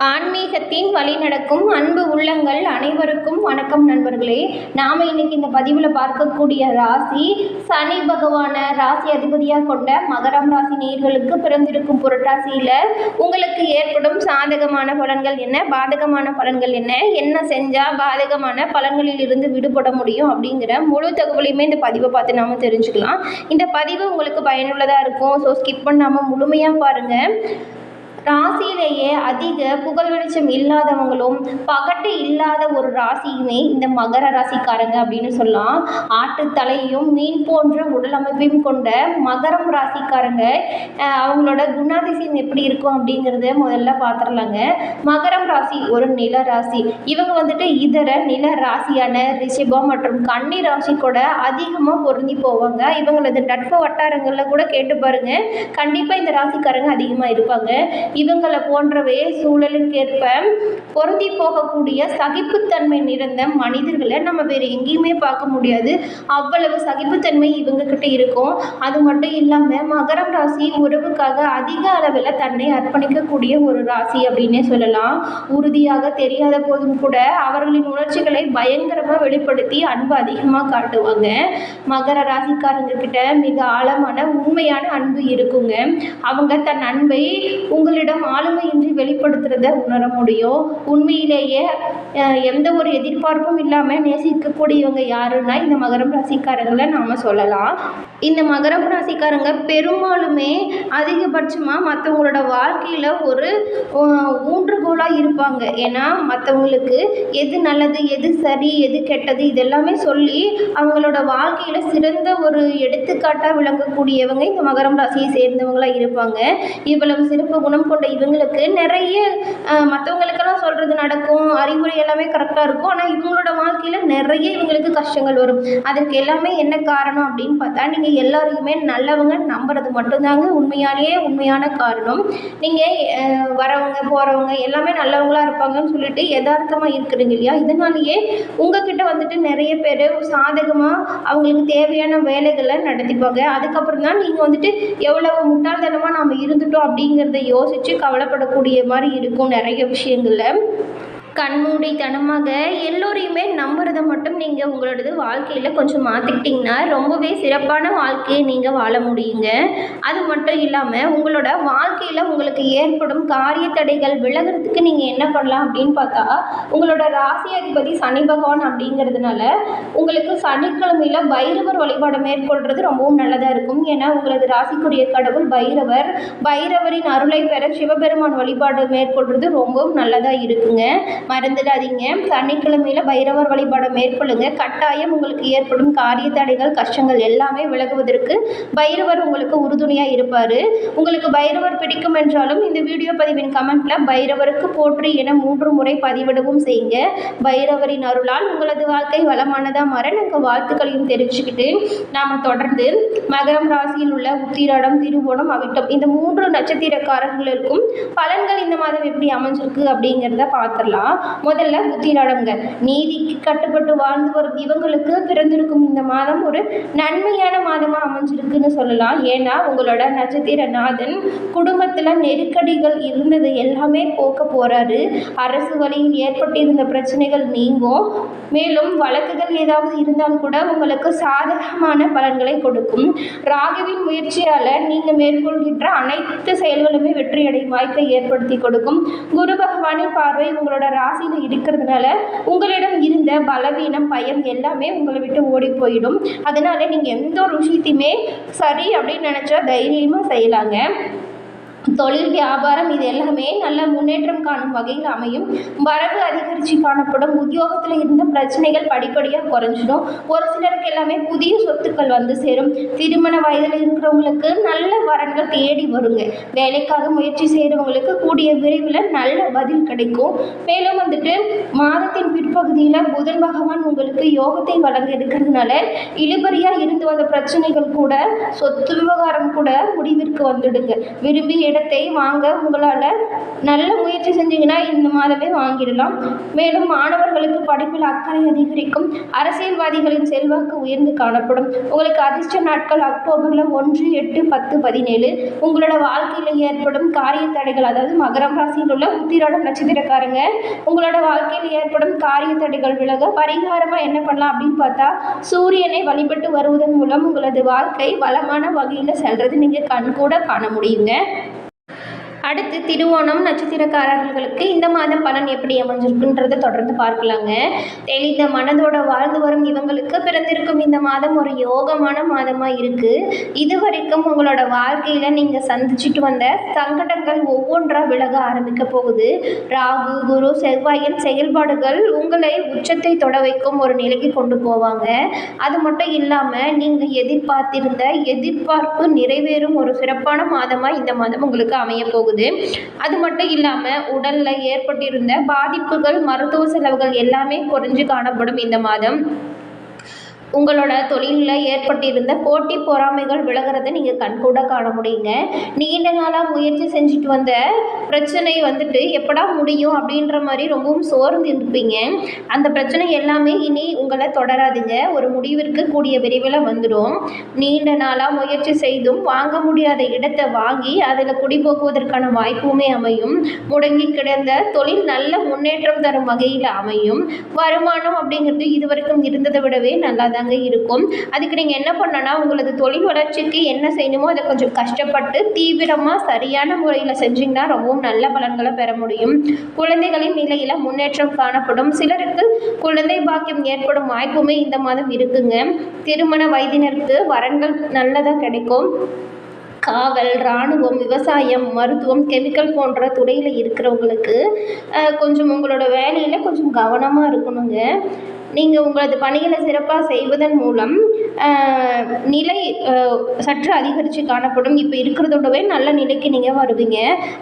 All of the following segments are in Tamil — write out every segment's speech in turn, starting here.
ஆன்மீகத்தின் வழி நடக்கும் அன்பு உள்ளங்கள் அனைவருக்கும் வணக்கம் நண்பர்களே. நாம் இன்னைக்கு இந்த பதிவில் பார்க்கக்கூடிய ராசி சனி பகவான ராசி அதிபதியாக கொண்ட மகரம் ராசி நேயர்களுக்கு பிறந்திருக்கும் புரட்டாசியில் உங்களுக்கு ஏற்படும் சாதகமான பலன்கள் என்ன, பாதகமான பலன்கள் என்ன, என்ன செஞ்சால் பாதகமான பலன்களில் இருந்து விடுபட முடியும் அப்படிங்கிற முழு தகவலையுமே இந்த பதிவை பார்த்து நாம் தெரிஞ்சுக்கலாம். இந்த பதிவு உங்களுக்கு பயனுள்ளதாக இருக்கும். ஸோ ஸ்கிப் பண்ணாமல் முழுமையாக பாருங்கள். ராசியிலேயே அதிக புகழ் வெளிச்சம் இல்லாதவங்களும் பகட்டு இல்லாத ஒரு ராசியுமே இந்த மகர ராசிக்காரங்க அப்படின்னு சொல்லலாம். ஆட்டுத்தலையும் மீன் போன்ற உடல் அமைப்பையும் கொண்ட மகரம் ராசிக்காரங்க அவங்களோட குணாதிசயம் எப்படி இருக்கும் அப்படிங்கிறத முதல்ல பார்த்துடலாங்க. மகரம் ராசி ஒரு நில ராசி. இவங்க இதர நில ராசியான ரிஷபம் மற்றும் கன்னி ராசி கூட அதிகமாக பொருந்தி போவாங்க. இவங்களது நட்பு வட்டாரங்களில் கூட கேட்டு பாருங்க, கண்டிப்பாக இந்த ராசிக்காரங்க அதிகமாக இருப்பாங்க. இவங்களை போன்றவே சூழலுக்கேற்ப பொருந்தி போகக்கூடிய சகிப்புத்தன்மை நிறைந்த மனிதர்களை நம்ம வேறு எங்கேயுமே பார்க்க முடியாது. அவ்வளவு சகிப்புத்தன்மை இவங்க கிட்ட இருக்கும். அது மட்டும் இல்லாமல் மகரம் ராசி உறவுக்காக அதிக அளவில் தன்னை அர்ப்பணிக்கக்கூடிய ஒரு ராசி அப்படின்னே சொல்லலாம். உறுதியாக தெரியாத போதும் கூட அவர்களின் உணர்ச்சிகளை பயங்கரமாக வெளிப்படுத்தி அன்பு அதிகமாக காட்டுவாங்க. மகர ராசிக்காரங்க கிட்ட மிக ஆழமான உண்மையான அன்பு இருக்குங்க. அவங்க தன் அன்பை உங்களிடம் ஆளுமையின்றி வெளிப்படுத்துறத உணர முடியும். உண்மையிலேயே எந்த ஒரு எதிர்பார்ப்பும் இல்லாமல் நேசிக்கக்கூடியவங்க யாருன்னா இந்த மகரம் ராசிக்காரங்களை நாம் சொல்லலாம். இந்த மகரம் ராசிக்காரங்க பெரும்பாலுமே அதிகபட்சமாக மற்றவங்களோட வாழ்க்கையில் ஒரு ஊன்றுகோலாக இருப்பாங்க. ஏன்னா மற்றவங்களுக்கு எது நல்லது, எது சரி, எது கெட்டது இதெல்லாமே சொல்லி அவங்களோட வாழ்க்கையில் சிறந்த ஒரு எடுத்துக்காட்டாக விளங்கக்கூடியவங்க இந்த மகரம் ராசியை சேர்ந்தவங்களாக இருப்பாங்க. இவ்வளவு சிறப்பு குணம் கொண்ட இவங்களுக்கு நிறைய மற்றவங்களுக்கெல்லாம் சொல்கிறது நடக்கும், அறிவுரை எல்லாமே கரெக்டாக இருக்கும். ஆனால் இவங்களோட வாழ்க்கையில் நிறைய இவங்களுக்கு கஷ்டங்கள் வரும். அதுக்கு எல்லாமே என்ன காரணம் அப்படின்னு பார்த்தா, நீங்கள் எல்லாரையுமே நல்லவங்க நம்புறது மட்டும்தாங்க உண்மையான காரணம். நீங்கள் வரவங்க போகிறவங்க எல்லாமே நல்லவங்களாக இருப்பாங்கன்னு சொல்லிட்டு யதார்த்தமாக இருக்கிறீங்க இல்லையா, இதனாலேயே உங்ககிட்ட நிறைய பேர் சாதகமாக அவங்களுக்கு தேவையான வேலைகளை நடத்திப்பாங்க. அதுக்கப்புறம் தான் நீங்கள் எவ்வளவு முட்டாள்தனமாக நாம் இருந்துட்டோம் அப்படிங்கிறத யோசித்து கவலைப்படக்கூடிய மாதிரி இருக்கும். நிறைய விஷயங்களில் கண்மூடித்தனமாக எல்லோரையுமே நம்புறதை மட்டும் நீங்கள் உங்களோட வாழ்க்கையில் கொஞ்சம் மாற்றிக்கிட்டிங்கன்னா ரொம்பவே சிறப்பான வாழ்க்கையை நீங்கள் வாழ முடியுங்க. அது மட்டும் இல்லாமல் உங்களோட வாழ்க்கையில் உங்களுக்கு ஏற்படும் காரிய தடைகள் விலகிறதுக்கு நீங்கள் என்ன பண்ணலாம் அப்படின்னு பார்த்தா, உங்களோட ராசி அதிபதி சனி பகவான் அப்படிங்கிறதுனால உங்களுக்கு சனிக்கிழமையில் பைரவர் வழிபாடு மேற்கொள்வது ரொம்பவும் நல்லதாக இருக்கும். ஏன்னா உங்களது ராசிக்குரிய கடவுள் பைரவர். பைரவரின் அருளை பெற சிவபெருமான் வழிபாடு மேற்கொள்வது ரொம்பவும் நல்லதாக இருக்குங்க. மறந்துடாதீங்க, சனிக்கிழமையில் பைரவர் வழிபாடை மேற்கொள்ளுங்க. கட்டாயம் உங்களுக்கு ஏற்படும் காரிய தடைகள் கஷ்டங்கள் எல்லாமே விலகுவதற்கு பைரவர் உங்களுக்கு உறுதுணையாக இருப்பார். உங்களுக்கு பைரவர் பிடிக்கும் என்றாலும் இந்த வீடியோ பதிவின் கமெண்ட்டில் பைரவருக்கு போற்றி என 3 முறை பதிவிடவும் செய்யுங்க. பைரவரின் அருளால் உங்களது வாழ்க்கை வளமானதாக மாற நாங்கள் வாழ்த்துக்களையும் தெரிவிச்சுக்கிட்டு நாம் தொடர்ந்து மகரம் ராசியில் உள்ள உத்திராடம், திருவோணம், அவிட்டம் இந்த 3 நட்சத்திரக்காரர்களுக்கும் பலன்கள் இந்த மாதம் எப்படி அமைஞ்சிருக்கு அப்படிங்கிறத பார்த்துடலாம். முதல்ல உத்திராடங்க. நீதிக்கு கட்டுப்பட்டு வாழ்ந்து வரும் இவங்களுக்கு பிறந்திருக்கும் இந்த மாதம் ஒரு நன்மையான மாதமாக அமைஞ்சிருக்குன்னு சொல்லலாம். ஏன்னா உங்களோட நட்சத்திர நாதன் குடும்பத்தில் நெருக்கடிகள் இருந்தது எல்லாமே போக்க போறாரு. அரசு வழியில் ஏற்பட்டிருந்த பிரச்சனைகள் நீங்கும். மேலும் வழக்குகள் ஏதாவது இருந்தால் கூட உங்களுக்கு சாதகமான பலன்களை கொடுக்கும். ராகுவின் முயற்சியால் நீங்கள் மேற்கொள்கின்ற அனைத்து செயல்களுமே வெற்றியடையும் வாய்ப்பை ஏற்படுத்தி கொடுக்கும். குரு பகவானின் பார்வை உங்களோட ராசியில் இருக்கிறதுனால உங்களிடம் இருந்த பலவீனம், பயம் எல்லாமே உங்களை விட்டு ஓடி போயிடும். அதனால நீங்கள் எந்த ஒரு விஷயத்தையுமே சரி அப்படின்னு நினச்சா தைரியமாக செய்யலாங்க. தொழில், வியாபாரம் இது எல்லாமே நல்ல முன்னேற்றம் காணும் வகையில் அமையும். வரவு அதிகரித்து காணப்படும். உத்தியோகத்தில் இருந்த பிரச்சனைகள் படிப்படியாக குறைஞ்சிடும். ஒரு சிலருக்கு எல்லாமே புதிய சொத்துக்கள் வந்து சேரும். திருமண வயதில் இருக்கிறவங்களுக்கு நல்ல வரன்கள் தேடி வருங்க. வேலைக்காக முயற்சி செய்கிறவங்களுக்கு கூடிய விரைவில் நல்ல பதில் கிடைக்கும். மேலும் மாதத்தின் பிற்பகுதியில் புதன் பகவான் உங்களுக்கு யோகத்தை வழங்க இருக்கிறதுனால இழுபறியாக இருந்து வந்த பிரச்சனைகள் கூட, சொத்து விவகாரம் கூட முடிவிற்கு வந்துடுங்க. விரும்பி இடத்தை வாங்க உங்களால் நல்ல முயற்சி செஞ்சீங்கன்னா இந்த மாதமே வாங்கிடலாம். மேலும் மாணவர்களுக்கு படிப்பில் அக்கறை அதிகரிக்கும். அரசியல்வாதிகளின் செல்வாக்கு உயர்ந்து காணப்படும். உங்களுக்கு அதிர்ஷ்ட நாட்கள் அக்டோபரில் 1, 8, 10, 17. உங்களோட வாழ்க்கையில் ஏற்படும் காரிய தடைகள், அதாவது மகரம் ராசியில் உள்ள உத்திராடம் நட்சத்திரக்காரங்க, உங்களோட வாழ்க்கையில் ஏற்படும் காரிய தடைகள் விலக பரிகாரமாக என்ன பண்ணலாம் அப்படின்னு பார்த்தா, சூரியனை வழிபட்டு வருவதன் மூலம் உங்களது வாழ்க்கை வளமான வகையில் செல்றது நீங்கள் கண்கூட காண முடியுங்க. அடுத்து திருவோணம் நட்சத்திரக்காரர்களுக்கு இந்த மாதம் பலன் எப்படி அமைஞ்சிருக்குன்றதை தொடர்ந்து பார்க்கலாங்க. தெளிந்த மனதோட வாழ்ந்து வரும் இவங்களுக்கு பிறந்திருக்கும் இந்த மாதம் ஒரு யோகமான மாதமாக இருக்குது. இது வரைக்கும் உங்களோட வாழ்க்கையில் நீங்கள் சந்திச்சுட்டு வந்த சங்கடங்கள் ஒவ்வொன்றா விலக ஆரம்பிக்க போகுது. ராகு, குரு, செவ்வாயின் செயல்பாடுகள் உங்களை உச்சத்தை தொட வைக்கும் ஒரு நிலைக்கு கொண்டு போவாங்க. அது மட்டும் இல்லாமல் நீங்கள் எதிர்பார்த்திருந்த எதிர்பார்ப்பு நிறைவேறும் ஒரு சிறப்பான மாதமாக இந்த மாதம் உங்களுக்கு அமைய போகுது. அது மட்டும் இல்லாமல் உடலில் ஏற்பட்டிருந்த பாதிப்புகள், மருத்துவ செலவுகள் எல்லாமே குறைஞ்சு காணப்படும் இந்த மாதம். உங்களோட தொழிலில் ஏற்பட்டிருந்த போட்டி பொறாமைகள் விலகிறத நீங்கள் கண்கூட காண முடியுங்க. நீண்ட நாளாக முயற்சி செஞ்சுட்டு வந்த பிரச்சனை எப்படா முடியும் அப்படின்ற மாதிரி ரொம்பவும் சோர்ந்து இருப்பீங்க. அந்த பிரச்சனை எல்லாமே இனி உங்களை தொடராதுங்க. ஒரு முடிவிற்கு கூடிய விரைவில் வந்துடும். நீண்ட நாளாக முயற்சி செய்தும் வாங்க முடியாத இடத்தை வாங்கி அதில் குடிபோக்குவதற்கான வாய்ப்புமே அமையும். முடங்கி கிடந்த தொழில் நல்ல முன்னேற்றம் தரும் வகையில் அமையும். வருமானம் அப்படிங்கிறது இதுவரைக்கும் இருந்ததை விடவே நல்லா இருக்கும். அதுக்கு நீங்க என்ன பண்ணனா, உங்களது தொழில் வளர்ச்சிக்கு என்ன செய்யணுமோ அதை கொஞ்சம் கஷ்டப்பட்டு தீவிரமா சரியான முறையில் செஞ்சீங்கன்னா ரொம்பவும் நல்ல பலன்களை பெற முடியும். குழந்தைகளின் நிலையில முன்னேற்றம் காணப்படும். சிலருக்கு குழந்தை பாக்கியம் ஏற்படும் வாய்ப்புமே இந்த மாதம் இருக்குங்க. திருமண வயதினருக்கு வரன்கள் நல்லதா கிடைக்கும். காவல், இராணுவம், விவசாயம், மருத்துவம், கெமிக்கல் போன்ற துறையில் இருக்கிறவங்களுக்கு கொஞ்சம் உங்களோட வேலையில் கொஞ்சம் கவனமாக இருக்கணுங்க. நீங்கள் உங்களது பணிகளை சிறப்பாக செய்வதன் மூலம் நிலை சற்று அதிகரித்து காணப்படும். இப்போ இருக்கிறதோடவே நல்ல நிலைக்கு நீங்கள் வருவீங்க.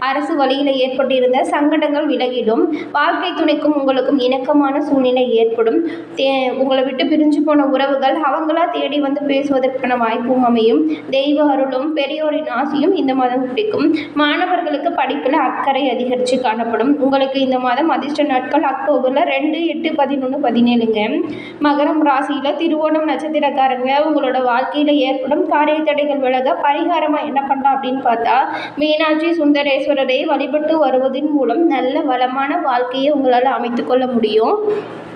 அரசு வழியில் ஏற்பட்டிருந்த சங்கடங்கள் விலகிடும். வாழ்க்கை துணைக்கும் உங்களுக்கும் இணக்கமான சூழ்நிலை ஏற்படும். உங்களை விட்டு பிரிஞ்சு போன உறவுகள் அவங்களா தேடி வந்து பேசுவதற்கான வாய்ப்பும் அமையும். தெய்வ அருளும் பெரியோரின் ஆசையும் இந்த மாதம் கிடைக்கும். மாணவர்களுக்கு படிப்பில் அக்கறை அதிகரித்து காணப்படும். உங்களுக்கு இந்த மாதம் அதிர்ஷ்ட நாட்கள் அக்டோபரில் 2, 8, 11, 17. மகரம் ராசியில் திருவோணம் நட்சத்திரக்காரங்க, உங்களோட வாழ்க்கையில் ஏற்படும் காரிய தடைகள் விலக பரிகாரமாக என்ன பண்ணலாம் அப்படின்னு பார்த்தா, மீனாட்சி சுந்தரேஸ்வரரை வழிபட்டு வருவதன் மூலம் நல்ல வளமான வாழ்க்கையை உங்களால் அமைத்துக்கொள்ள முடியும்.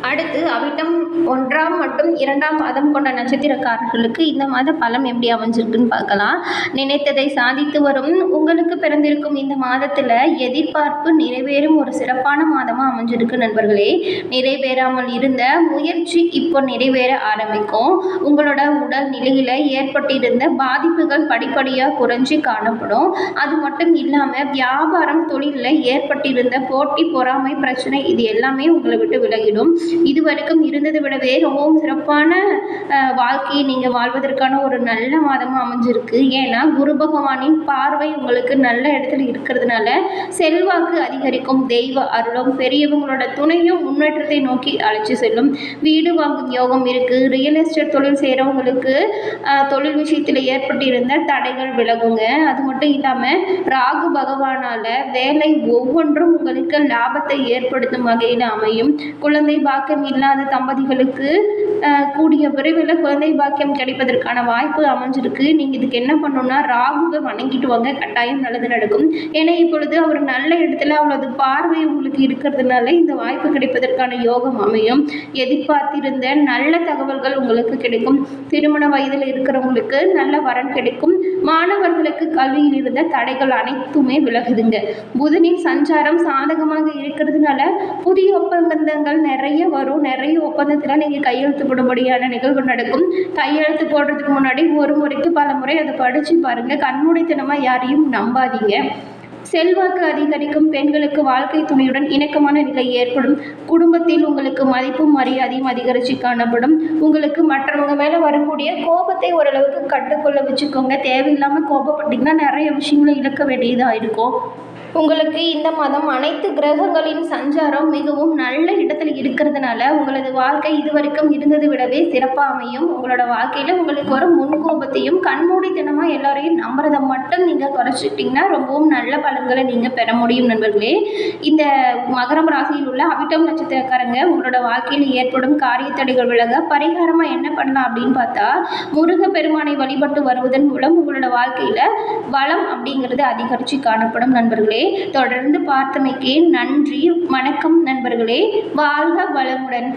அடுத்து அவிட்டம் 1 மற்றும் 2 மாதம் கொண்ட நட்சத்திரக்காரர்களுக்கு இந்த மாத பலம் எப்படி அமைஞ்சிருக்குன்னு பார்க்கலாம். நினைத்ததை சாதித்து வரும் உங்களுக்கு பிறந்திருக்கும் இந்த மாதத்தில் எதிர்பார்ப்பு நிறைவேறும் ஒரு சிறப்பான மாதமாக அமைஞ்சிருக்கு நண்பர்களே. நிறைவேறாமல் இருந்த முயற்சி இப்போ நிறைவேற ஆரம்பிக்கும். உங்களோட உடல் நிலையில் ஏற்பட்டிருந்த பாதிப்புகள் படிப்படியாக குறைஞ்சி காணப்படும். அது மட்டும் இல்லாமல் வியாபாரம், தொழிலில் ஏற்பட்டிருந்த போட்டி பொறாமை பிரச்சனை இது எல்லாமே உங்களை விட்டு விலகிடும். இது வரைக்கும் இருந்ததை விடவே ரொம்பவும் சிறப்பான வாழ்க்கையை நீங்கள் வாழ்வதற்கான ஒரு நல்ல மாதமாக அமைஞ்சிருக்கு. ஏன்னா குரு பகவானின் பார்வை உங்களுக்கு நல்ல இடத்துல இருக்கிறதுனால செல்வாக்கு அதிகரிக்கும். தெய்வ அருளும் பெரியவங்களோட துணையும் முன்னேற்றத்தை நோக்கி அழைச்சி செல்லும். வீடு வாங்கும் யோகம் இருக்குது. ரியல் எஸ்டேட் தொழில் செய்கிறவங்களுக்கு தொழில் விஷயத்தில் ஏற்பட்டிருந்த தடைகள் விலகுங்க. அது மட்டும் இல்லாமல் ராகு பகவானால் வேலை ஒவ்வொன்றும் உங்களுக்கு லாபத்தை ஏற்படுத்தும் வகையில் அமையும். குழந்தை பாக்கியம் இல்லாத தம்பதிகளுக்கு கூடிய விரைவில் குழந்தை பாக்கியம் கிடைப்பதற்கான வாய்ப்பு அமைஞ்சிருக்கு. நீங்கள் இதுக்கு என்ன பண்ணணும்னா, ராகுவை வணங்கிட்டு வாங்க, கட்டாயம் நல்லது நடக்கும். ஏன்னா இப்பொழுது அவர் நல்ல இடத்துல அவளது பார்வை உங்களுக்கு இருக்கிறதுனால இந்த வாய்ப்பு கிடைப்பதற்கான யோகம் அமையும். எதிர்பார்த்திருந்த நல்ல தகவல்கள் உங்களுக்கு கிடைக்கும். திருமண வயதில் இருக்கிறவங்களுக்கு நல்ல வரன் கிடைக்கும். மாணவர்களுக்கு கல்வியில் இருந்த தடைகள் அனைத்துமே விலகுதுங்க. புதனின் சஞ்சாரம் சாதகமாக இருக்கிறதுனால புதிய ஒப்பந்தங்கள் நிறைய வரும். நிறைய ஒப்பந்தத்தில் நீங்கள் கையெழுத்து போடும்படியான நிகழ்வு நடக்கும். கையெழுத்து போடுறதுக்கு முன்னாடி ஒரு முறைக்கு பல முறை அதை படித்து பாருங்கள். கண்மூடித்தனமாக யாரையும் நம்பாதீங்க. செல்வாக்கு அதிகரிக்கும். பெண்களுக்கு வாழ்க்கை துணையுடன் இணக்கமான நிலை ஏற்படும். குடும்பத்தில் உங்களுக்கு மதிப்பும் மரியாதையும் அதிகரித்து காணப்படும். உங்களுக்கு மற்றவங்க மேலே வரக்கூடிய கோபத்தை ஓரளவுக்கு கட்டுக்கொள்ள வச்சுக்கோங்க. தேவையில்லாமல் கோபப்பட்டிங்கன்னா நிறைய விஷயங்களை இழக்க வேண்டியதாக இருக்கும். உங்களுக்கு இந்த மாதம் அனைத்து கிரகங்களின் சஞ்சாரம் மிகவும் நல்ல இடத்துல இருக்கிறதுனால உங்களது வாழ்க்கை இதுவரைக்கும் இருந்ததை விடவே சிறப்பாக அமையும். உங்களோட வாழ்க்கையில் உங்களுக்கு ஒரு முன்கோபத்தையும் கண்மூடித்தனமாக எல்லாரையும் நம்புறதை மட்டும் நீங்கள் குறைச்சிட்டிங்கன்னா ரொம்பவும் நல்ல பலன்களை நீங்கள் பெற முடியும் நண்பர்களே. இந்த மகரம் ராசியில் உள்ள அவிட்டம் நட்சத்திரக்காரங்க உங்களோட வாழ்க்கையில் ஏற்படும் காரியத்தடைகள் விலக பரிகாரமாக என்ன பண்ணலாம் அப்படின்னு பார்த்தா, முருக பெருமானை வழிபட்டு வருவதன் மூலம் உங்களோட வாழ்க்கையில் வளம் அப்படிங்கிறது அதிகரித்து காணப்படும் நண்பர்களே. தொடர்ந்து பார்த்தமைக்கு நன்றி. வணக்கம் நண்பர்களே. வாழ்க வளமுடன்.